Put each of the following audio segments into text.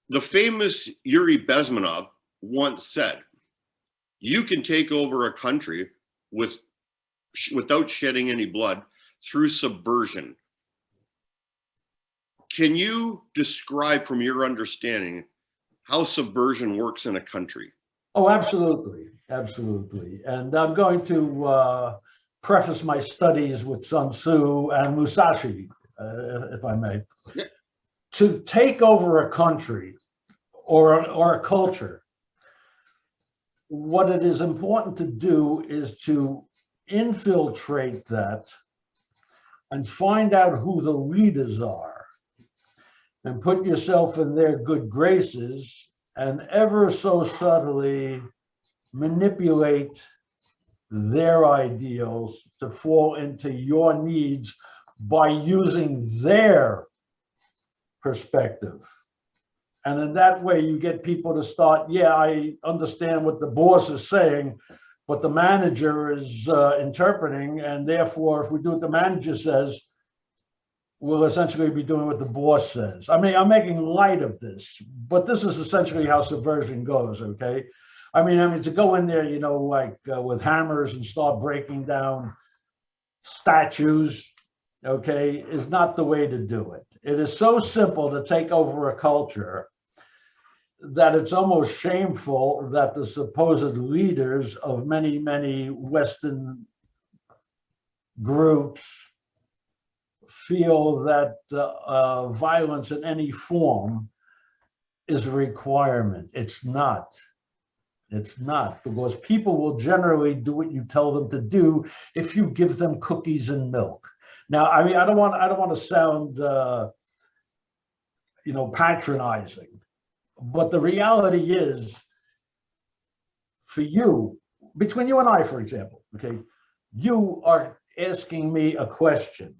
The famous Yuri Bezmenov once said, you can take over a country without shedding any blood through subversion. Can you describe from your understanding how subversion works in a country? Oh, absolutely. Absolutely. And I'm going to preface my studies with Sun Tzu and Musashi, if I may. Yeah. To take over a country or a culture, what it is important to do is to infiltrate that and find out who the leaders are and put yourself in their good graces and ever so subtly manipulate their ideals to fall into your needs by using their perspective. And in that way, you get people to start, yeah, I understand what the boss is saying, but the manager is interpreting, and therefore, if we do what the manager says, we'll essentially be doing what the boss says. I mean, I'm making light of this, but this is essentially how subversion goes, okay? I mean, to go in there, you know, like with hammers and start breaking down statues, okay, is not the way to do it. It is so simple to take over a culture that it's almost shameful that the supposed leaders of many, many Western groups feel that violence in any form is a requirement. It's not. It's not, because people will generally do what you tell them to do if you give them cookies and milk. Now, I mean, I don't want to sound, you know, patronizing, but the reality is, for you, between you and I, for example, okay, you are asking me a question.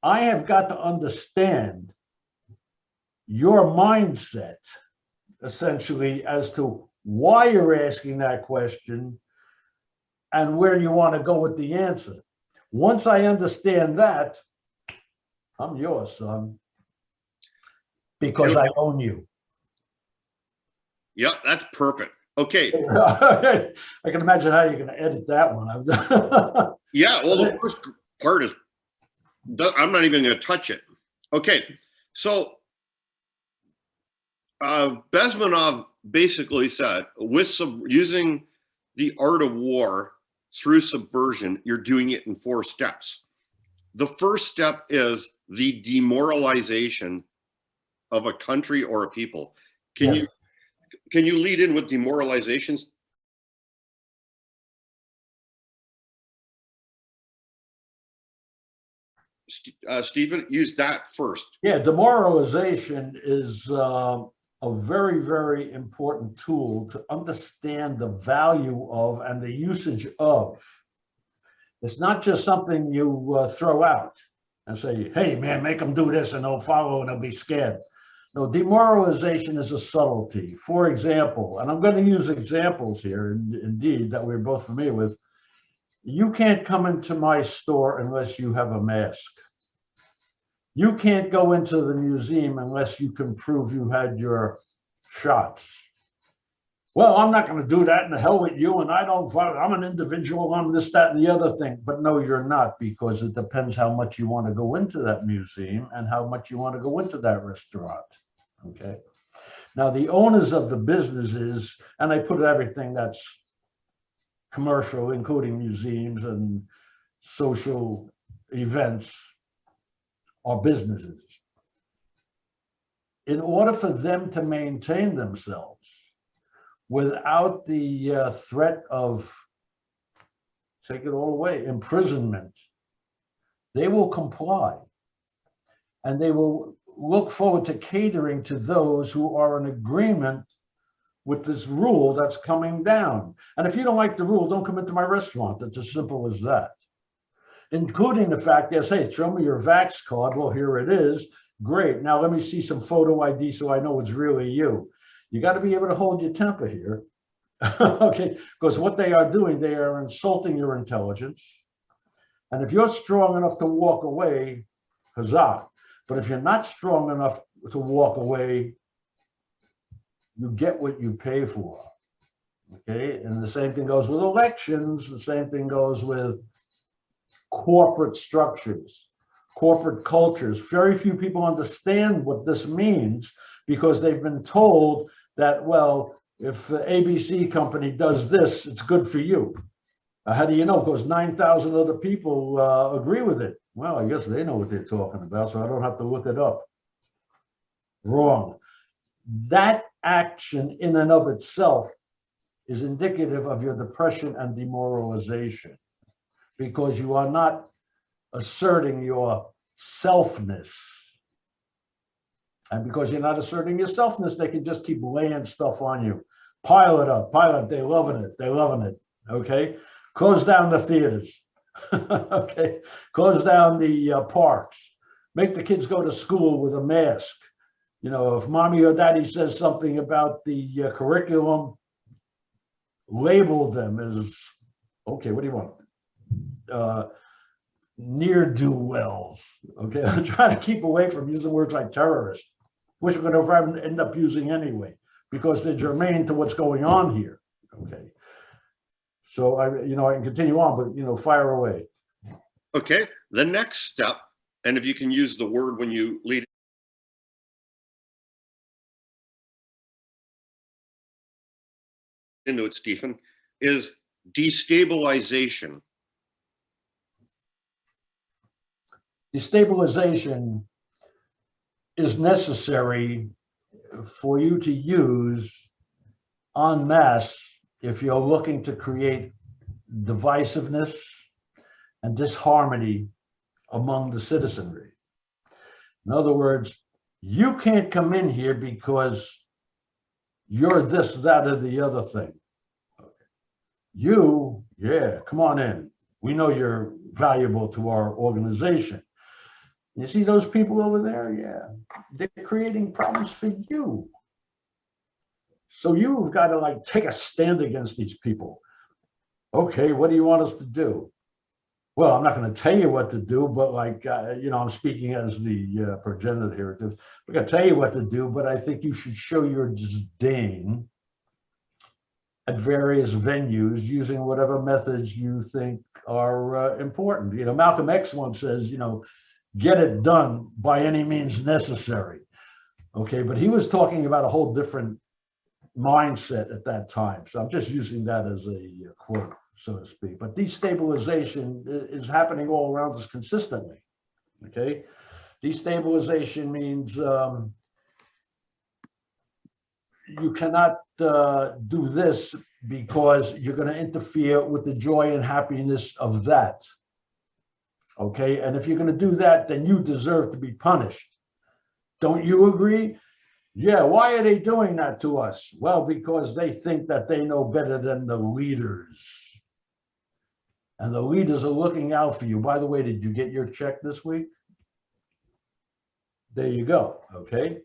I have got to understand your mindset, essentially, as to why you're asking that question and where you want to go with the answer. Once I understand that, I'm yours, son, because I own you. Yeah, that's perfect. Okay. I can imagine how you're going to edit that one. Yeah, well, the first part is, I'm not even going to touch it. Okay, so Bezmenov basically said, with using the art of war through subversion, you're doing it in 4 steps. The first step is the demoralization of a country or a people. Can you lead in with demoralizations? Stephen, use that first. Yeah, demoralization is a very, very important tool to understand the value of and the usage of. It's not just something you throw out and say, hey, man, make them do this and they'll follow and they'll be scared. No, demoralization is a subtlety. For example, and I'm going to use examples here, indeed, that we're both familiar with. You can't come into my store unless you have a mask. You can't go into the museum unless you can prove you had your shots. Well, I'm not going to do that, and the hell with you, and I don't vote. I'm an individual, I'm this, that, and the other thing. But no, you're not, because it depends how much you want to go into that museum and how much you want to go into that restaurant, okay? Now, the owners of the businesses, and I put everything that's commercial, including museums and social events, are businesses. In order for them to maintain themselves without the threat of, take it all away, imprisonment, they will comply. And they will look forward to catering to those who are in agreement with this rule that's coming down. And if you don't like the rule, don't come into my restaurant. It's as simple as that. Including the fact that, hey, show me your Vax card. Well, here it is. Great. Now let me see some photo ID so I know it's really you. You got to be able to hold your temper here. Okay, because what they are doing, they are insulting your intelligence. And if you're strong enough to walk away, huzzah. But if you're not strong enough to walk away, you get what you pay for. Okay, and the same thing goes with elections. The same thing goes with corporate structures, corporate cultures. Very few people understand what this means because they've been told that, well, if the ABC company does this, it's good for you. How do you know? Because 9,000 other people agree with it. Well, I guess they know what they're talking about, so I don't have to look it up. Wrong. That action in and of itself is indicative of your depression and demoralization, because you are not asserting your selfness. And because you're not asserting your selfness, they can just keep laying stuff on you. Pile it up, they're loving it, okay? Close down the theaters, okay? Close down the parks. Make the kids go to school with a mask. You know, if mommy or daddy says something about the curriculum, label them as, okay, what do you want? Ne'er-do-wells, okay? I'm trying to keep away from using words like terrorist, which we're going to end up using anyway, because they're germane to what's going on here, okay? So I can continue on, but, fire away. Okay, the next step, and if you can use the word when you lead into it, Stephen, is destabilization. Destabilization is necessary for you to use en masse if you're looking to create divisiveness and disharmony among the citizenry. In other words, you can't come in here because you're this, that, or the other thing. You, yeah, come on in. We know you're valuable to our organization. You see those people over there? Yeah, they're creating problems for you. So you've got to take a stand against these people. Okay, what do you want us to do? Well, I'm not going to tell you what to do, but I'm speaking as the progenitor here. We're going to tell you what to do, but I think you should show your disdain at various venues using whatever methods you think are important. Malcolm X once says, get it done by any means necessary. Okay, but he was talking about a whole different mindset at that time. So I'm just using that as a quote, so to speak. But destabilization is happening all around us consistently. Okay, destabilization means you cannot do this because you're going to interfere with the joy and happiness of that. Okay, and if you're going to do that, then you deserve to be punished. Don't you agree? Yeah, why are they doing that to us? Well, because they think that they know better than the leaders. And the leaders are looking out for you. By the way, did you get your check this week? There you go, okay?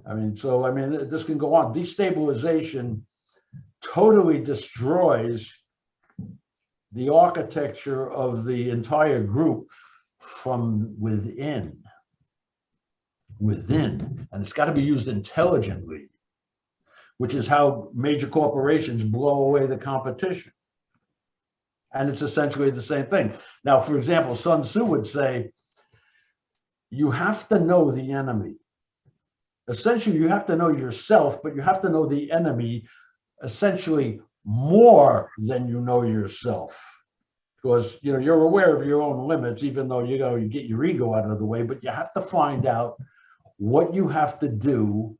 This can go on. Destabilization totally destroys the architecture of the entire group from within. And it's got to be used intelligently, which is how major corporations blow away the competition. And it's essentially the same thing. Now, for example, Sun Tzu would say, you have to know the enemy. Essentially, you have to know yourself, but you have to know the enemy essentially more than you know yourself. Because you're aware of your own limits, even though you get your ego out of the way, but you have to find out what you have to do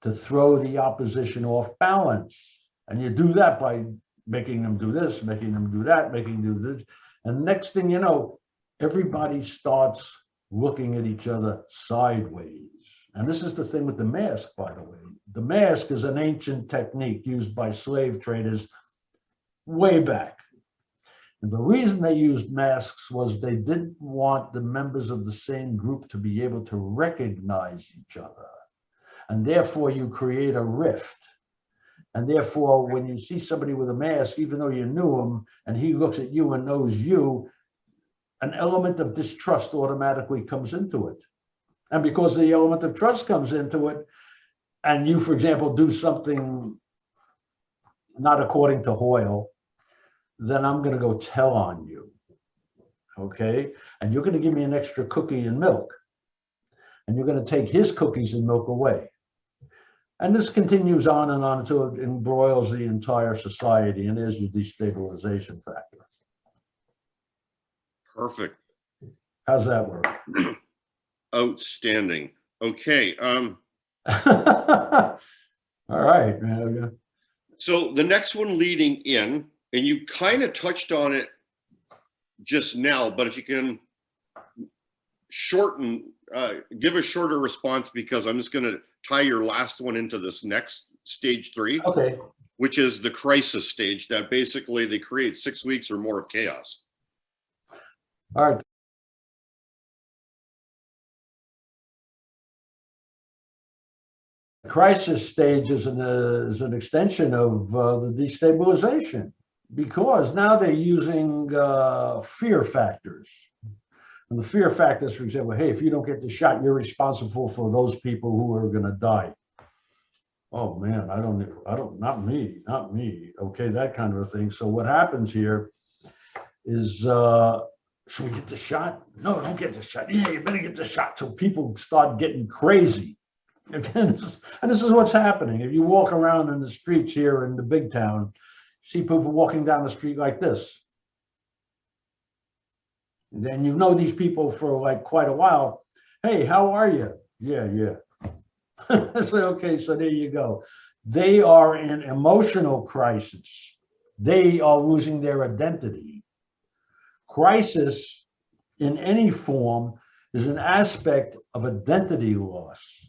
to throw the opposition off balance. And you do that by making them do this, making them do that, making them do this. And next thing you know, everybody starts looking at each other sideways. And this is the thing with the mask, by the way. The mask is an ancient technique used by slave traders way back. And the reason they used masks was they didn't want the members of the same group to be able to recognize each other. And therefore, you create a rift. And therefore, when you see somebody with a mask, even though you knew him, and he looks at you and knows you, an element of distrust automatically comes into it. And because the element of trust comes into it, and you, for example, do something not according to Hoyle, then I'm going to go tell on you. Okay. And you're going to give me an extra cookie and milk. And you're going to take his cookies and milk away. And this continues on and on until it embroils the entire society. And there's your destabilization factor. Perfect. How's that work? Outstanding. Okay. All right. So the next one leading in, and you kind of touched on it just now, but if you can shorten, give a shorter response, because I'm just going to tie your last one into this next stage 3, Okay. which is the crisis stage, that basically they create 6 weeks or more of chaos. All right. The crisis stage is an extension of the destabilization, because now they're using fear factors. And the fear factors, for example, hey, if you don't get the shot, you're responsible for those people who are going to die. Oh man, not me. Okay, that kind of a thing. So what happens here is, should we get the shot? No, don't get the shot. Yeah, you better get the shot. So people start getting crazy. And this is what's happening. If you walk around in the streets here in the big town, see people walking down the street like this. And then you know these people for like quite a while. Hey, how are you? Yeah. So, okay, so there you go. They are in emotional crisis. They are losing their identity. Crisis in any form is an aspect of identity loss.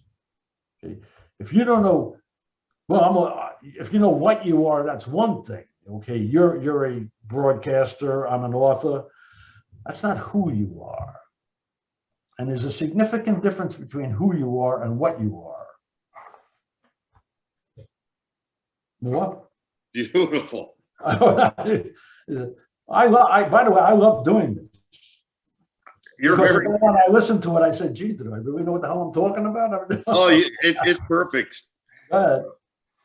Okay? If you don't know, if you know what you are, that's one thing. Okay, you're a broadcaster, I'm an author. That's not who you are. And there's a significant difference between who you are and what you are. What? Beautiful. By the way, I love doing this. You're because very. when I listened to it, I said, gee, do I really know what the hell I'm talking about? It's perfect. Go ahead.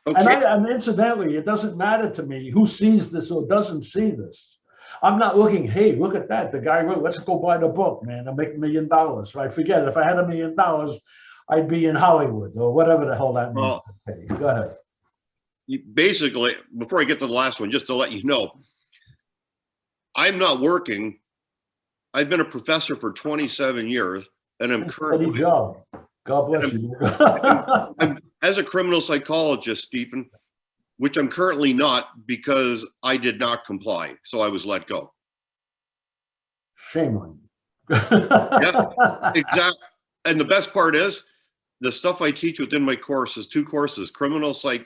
Okay. And incidentally, it doesn't matter to me who sees this or doesn't see this. I'm not looking, hey, look at that. The guy wrote, let's go buy the book, man. I'll make $1 million. So I forget it. If I had $1 million, I'd be in Hollywood or whatever the hell that means. Well, okay, go ahead. Basically, before I get to the last one, just to let you know, I'm not working. I've been a professor for 27 years, and I'm currently. Good job. God bless you. I'm, as a criminal psychologist, Stephen, which I'm currently not because I did not comply. So I was let go. Shame on you. Yeah, exactly. And the best part is the stuff I teach within my course is 2 courses, a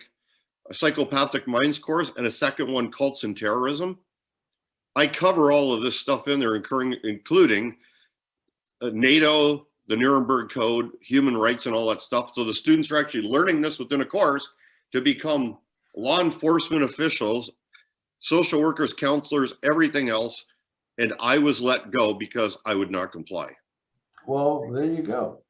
psychopathic minds course, and a second one, cults and terrorism. I cover all of this stuff in there, including NATO, the Nuremberg Code, human rights, and all that stuff. So the students are actually learning this within a course to become law enforcement officials, social workers, counselors, everything else. And I was let go because I would not comply. Well, there you go.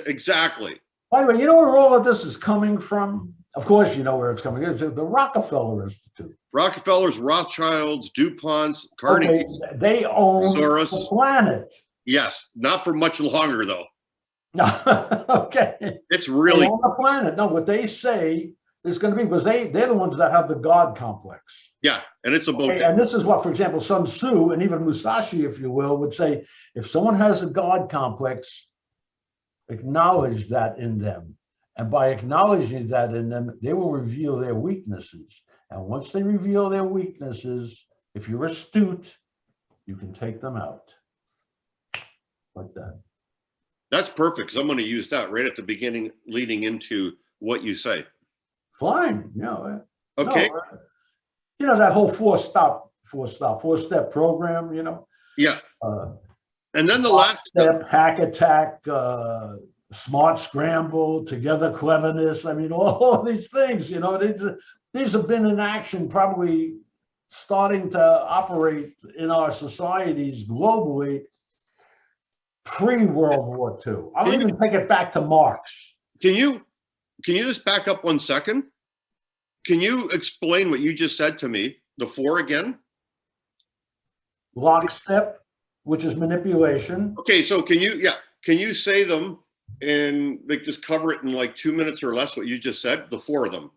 Exactly. By the way, you know where all of this is coming from? Of course, you know where it's coming. It's the Rockefeller Institute. Rockefellers, Rothschilds, DuPonts, Carnegie. Okay, they own Soros. the planet. Yes, not for much longer though. Okay. It's really on the planet. No, what they say is going to be, because they're the ones that have the God complex. Yeah, and it's about okay, and this is what, for example, Sun Tzu and even Musashi, if you will, would say, if someone has a God complex, acknowledge that in them. And by acknowledging that in them, they will reveal their weaknesses. And once they reveal their weaknesses, if you're astute, you can take them out. Like that. That's perfect, because I'm going to use that right at the beginning, leading into what you say. Fine. Okay. No, you know, that whole four-step program, you know? Yeah. And then the last step, hack attack, smart scramble, together cleverness. I mean, all these things, you know, these have been in action, probably starting to operate in our societies globally pre-World War II. I'll even take it back to Marx. Can you can you just back up 1 second? Can you explain what you just said to me, the 4 again? Lockstep, which is manipulation. Okay, so can you say them and like just cover it in like 2 minutes or less, what you just said, the 4 of them?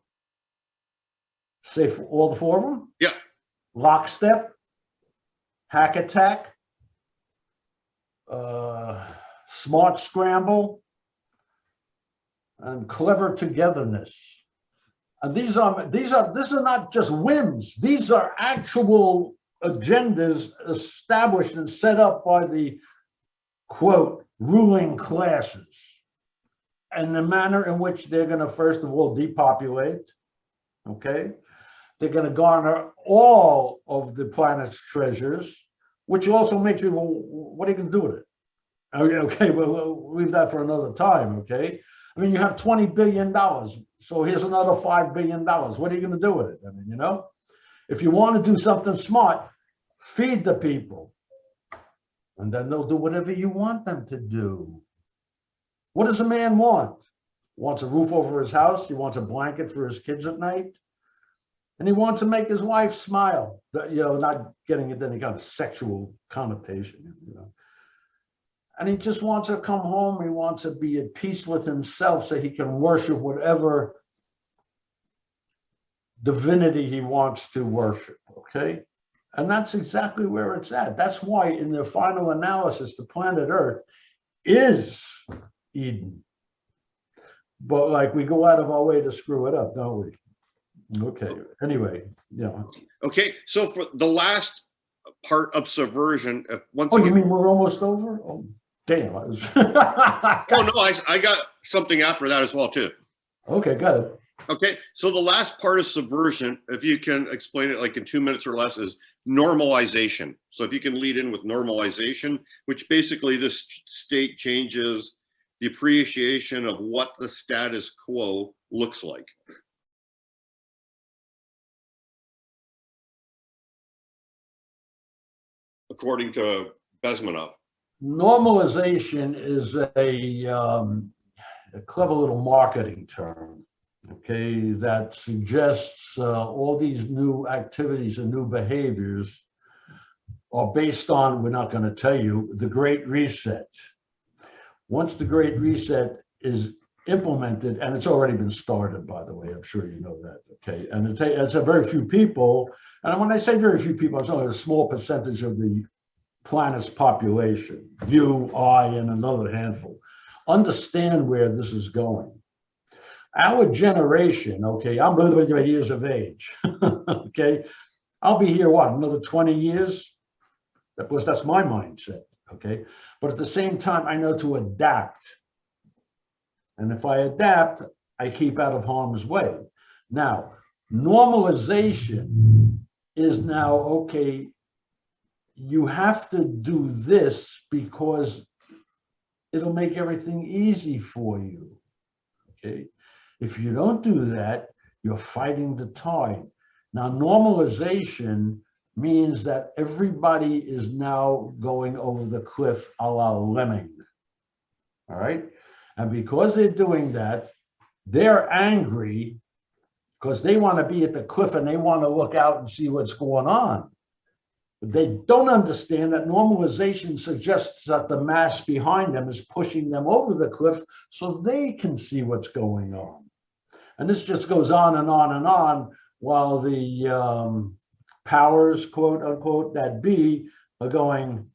Say all the 4 of them? Yeah. Lockstep, hack attack, smart scramble, and clever togetherness. And these are not just whims. These are actual agendas established and set up by the, quote, ruling classes, and the manner in which they're going to, first of all, depopulate. Okay, they're going to garner all of the planet's treasures, which also makes you, well, what are you going to do with it? Okay, well, we'll leave that for another time. Okay, I mean, you have $20 billion, so here's another $5 billion. What are you going to do with it? I mean, if you want to do something smart, feed the people, and then they'll do whatever you want them to do. What does a man want? He wants a roof over his house. He wants a blanket for his kids at night. And he wants to make his wife smile, not getting into any kind of sexual connotation, And he just wants to come home. He wants to be at peace with himself so he can worship whatever divinity he wants to worship, okay? And that's exactly where it's at. That's why in the final analysis, the planet Earth is Eden. But like we go out of our way to screw it up, don't we? Okay, anyway, Okay, so for the last part of subversion, you mean we're almost over? Oh, damn. Oh, no, I got something after that as well, too. Okay, good. Okay, so the last part of subversion, if you can explain it like in 2 minutes or less, is normalization. So if you can lead in with normalization, which basically this state changes the appreciation of what the status quo looks like. According to Bezmenov. Normalization is a clever little marketing term, okay, that suggests all these new activities and new behaviors are based on, we're not going to tell you, the Great Reset. Once the Great Reset is implemented, and it's already been started, by the way, I'm sure you know that, okay, and it's a very few people, and when I say very few people, it's only a small percentage of the planet's population, you, I, and another handful, understand where this is going. Our generation, okay, I'm literally years of age, okay, I'll be here, what, another 20 years? Of course, that's my mindset, okay? But at the same time, I know to adapt. And if I adapt, I keep out of harm's way. Now, normalization is now, okay, you have to do this because it'll make everything easy for you, okay? If you don't do that, you're fighting the tide. Now, normalization means that everybody is now going over the cliff a la lemming, all right? And because they're doing that, they're angry because they want to be at the cliff and they want to look out and see what's going on. But they don't understand that normalization suggests that the mass behind them is pushing them over the cliff so they can see what's going on. And this just goes on and on and on while the powers, quote unquote, that be are going,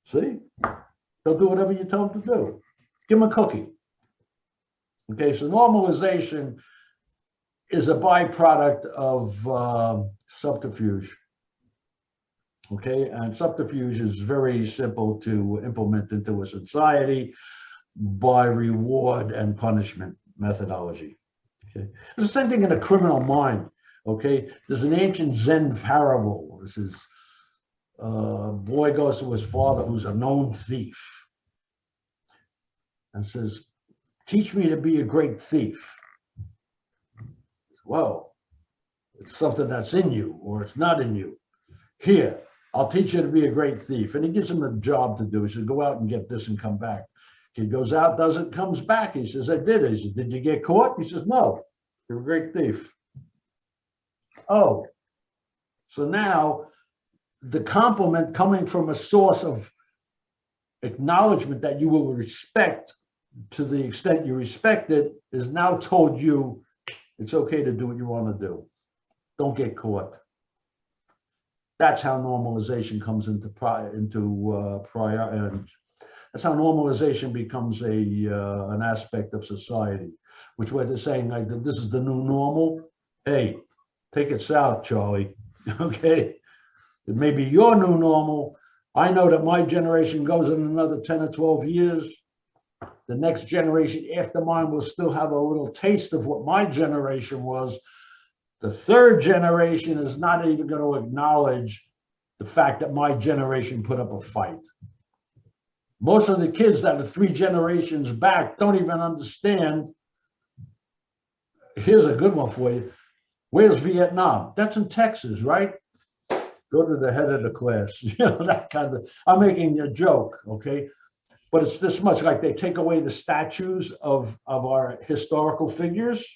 see, they'll do whatever you tell them to do. Give them a cookie. Okay, so normalization is a byproduct of subterfuge. Okay, and subterfuge is very simple to implement into a society by reward and punishment methodology. Okay, it's the same thing in the criminal mind. Okay, there's an ancient Zen parable. This is a boy goes to his father who's a known thief and says, teach me to be a great thief. Well, it's something that's in you or it's not in you. Here, I'll teach you to be a great thief. And he gives him a job to do. He says, go out and get this and come back. Kid goes out, does it, comes back. He says, I did it. He says, did you get caught? He says, no, you're a great thief. Oh, so now the compliment coming from a source of acknowledgement that you will respect to the extent you respect it is now told you it's okay to do what you want to do. Don't get caught. That's how normalization comes into prior, and that's how normalization becomes an aspect of society, which where they're saying like this is the new normal. Hey, take it south, Charlie. Okay, it may be your new normal. I know that my generation goes in another 10 or 12 years. The next generation after mine will still have a little taste of what my generation was. The third generation is not even going to acknowledge the fact that my generation put up a fight. Most of the kids that are 3 generations back don't even understand. Here's a good one for you. Where's Vietnam? That's in Texas, right? Go to the head of the class. You know, that kind of, I'm making a joke, okay? But it's this much, like they take away the statues of our historical figures.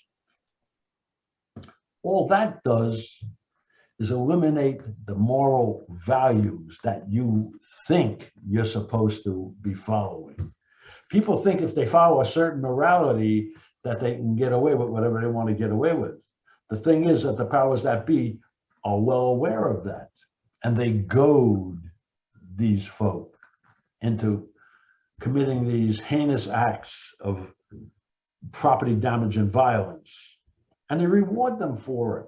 All that does is eliminate the moral values that you think you're supposed to be following. People think if they follow a certain morality that they can get away with whatever they want to get away with. The thing is that the powers that be are well aware of that, and they goad these folk into committing these heinous acts of property damage and violence, and they reward them for it.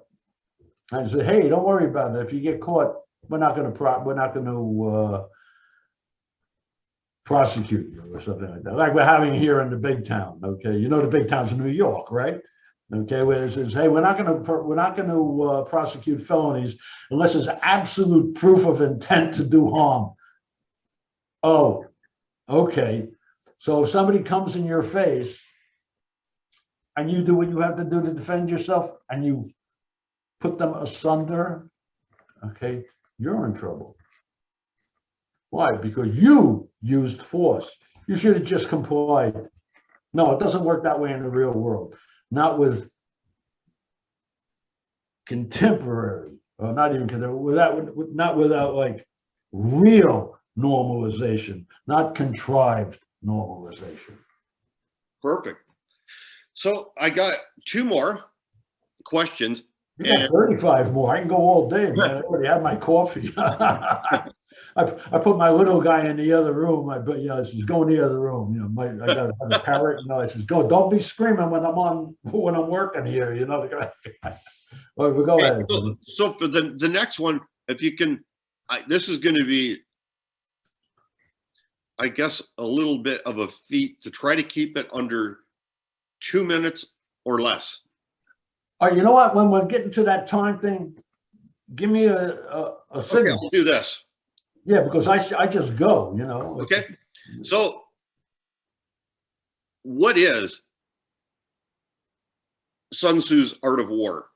And say, hey, don't worry about it. If you get caught, we're not going to prosecute you or something like that. Like we're having here in the big town. Okay, you know the big town's in New York, right? Okay, where it says, hey, we're not going to prosecute felonies unless there's absolute proof of intent to do harm. Oh, okay. So if somebody comes in your face and you do what you have to do to defend yourself and you put them asunder, okay, you're in trouble. Why? Because you used force. You should have just complied. No, it doesn't work that way in the real world. Not with contemporary, or not even contemporary, not without like real normalization, not contrived normalization. Perfect. So I got 2 more questions. You got 35 more. I can go all day, man. I already had my coffee. I put my little guy in the other room. But you know, I says, go in the other room. You know, I got a parrot. You know, I says, go. Don't be screaming when I'm working here. You know, the guy. Well, go ahead. So for the next one, if you can, this is going to be, I guess, a little bit of a feat to try to keep it under 2 minutes or less. Oh, you know what? When we're getting to that time thing, give me a signal. Okay, I'll do this. Yeah, because I just go, you know. Okay. So what is Sun Tzu's Art of War?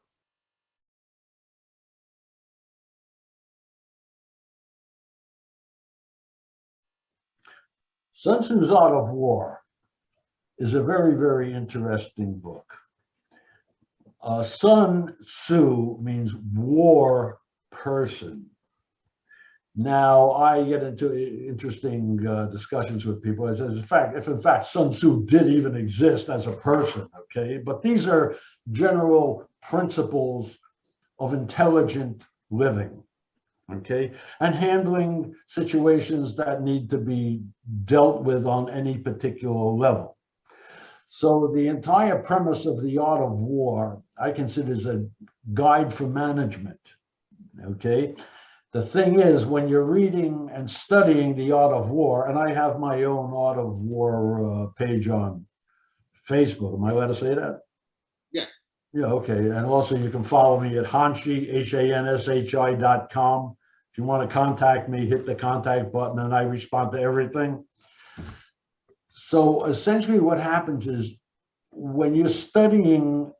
Sun Tzu's Art of War is a very, very interesting book. Sun Tzu means war person. Now, I get into interesting discussions with people. As if in fact Sun Tzu did even exist as a person, okay? But these are general principles of intelligent living, okay? And handling situations that need to be dealt with on any particular level. So the entire premise of the Art of War, I consider as a guide for management, okay? The thing is, when you're reading and studying the Art of War, and I have my own Art of War page on Facebook. Am I allowed to say that? Yeah. Yeah, okay. And also you can follow me at Hanshi, HANSHI.com. If you want to contact me, hit the contact button and I respond to everything. So essentially what happens is when you're studying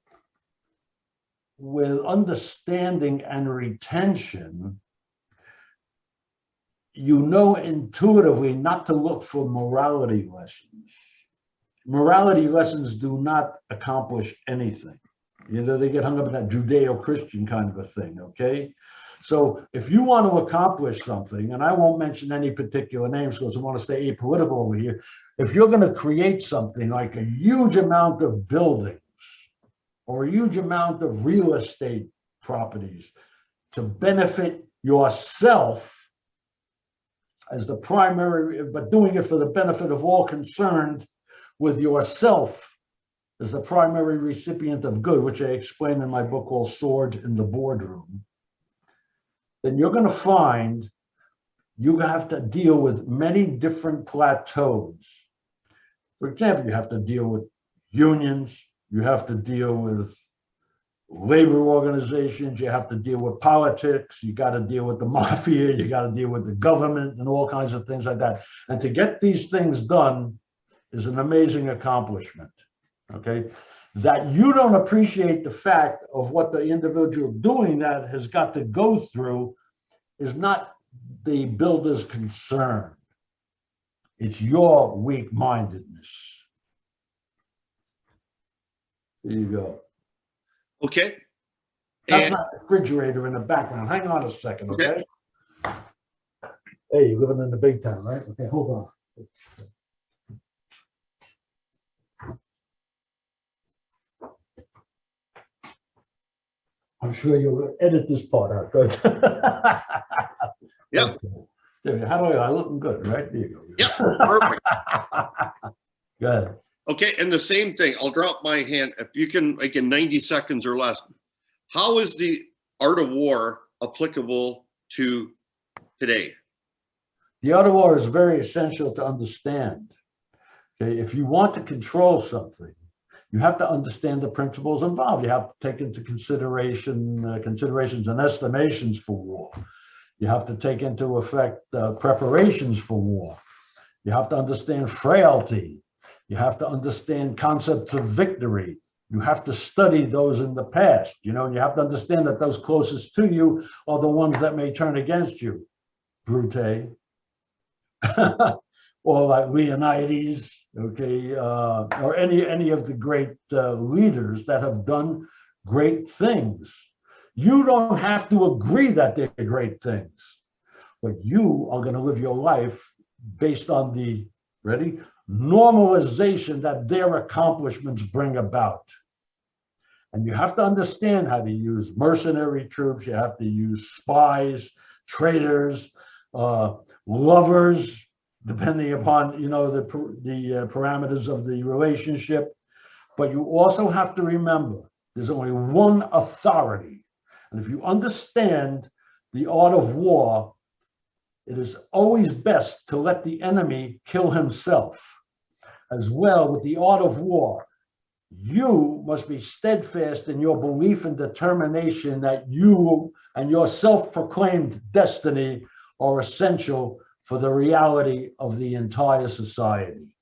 with understanding and retention, you know intuitively not to look for morality lessons. Morality lessons do not accomplish anything. You know, they get hung up in that Judeo-Christian kind of a thing, okay? So if you want to accomplish something, and I won't mention any particular names because I want to stay apolitical over here, if you're going to create something like a huge amount of buildings or a huge amount of real estate properties to benefit yourself as the primary, but doing it for the benefit of all concerned, with yourself as the primary recipient of good, which I explain in my book called Swords in the Boardroom, then you're going to find you have to deal with many different plateaus. For example, you have to deal with unions, you have to deal with labor organizations, you have to deal with politics, you got to deal with the mafia, you got to deal with the government and all kinds of things like that. And to get these things done is an amazing accomplishment, okay? That you don't appreciate the fact of what the individual doing that has got to go through is not the builder's concern. It's your weak-mindedness. There you go. Okay. That's And my refrigerator in the background. Hang on a second, Okay. okay? Hey, you're living in the big town, right? Okay, hold on. I'm sure you'll edit this part out. Good. yeah, Okay. How do I looking good, right? There you go. yeah, perfect. Good. Okay, and the same thing, I'll drop my hand, if you can, like in 90 seconds or less, how is the art of war applicable to today? The art of war is very essential to understand. Okay, if you want to control something, you have to understand the principles involved. You have to take into consideration considerations and estimations for war. You have to take into effect preparations for war. You have to understand frailty. You have to understand concepts of victory. You have to study those in the past, you know, and you have to understand that those closest to you are the ones that may turn against you. Brute. Or like Leonidas, okay, or any of the great leaders that have done great things. You don't have to agree that they're great things, but you are going to live your life based on the, ready, normalization that their accomplishments bring about. And you have to understand how to use mercenary troops, you have to use spies, traitors, lovers, depending upon, you know, the parameters of the relationship. But you also have to remember there's only one authority. And if you understand the art of war, it is always best to let the enemy kill himself. As well, with the art of war, you must be steadfast in your belief and determination that you and your self-proclaimed destiny are essential for the reality of the entire society.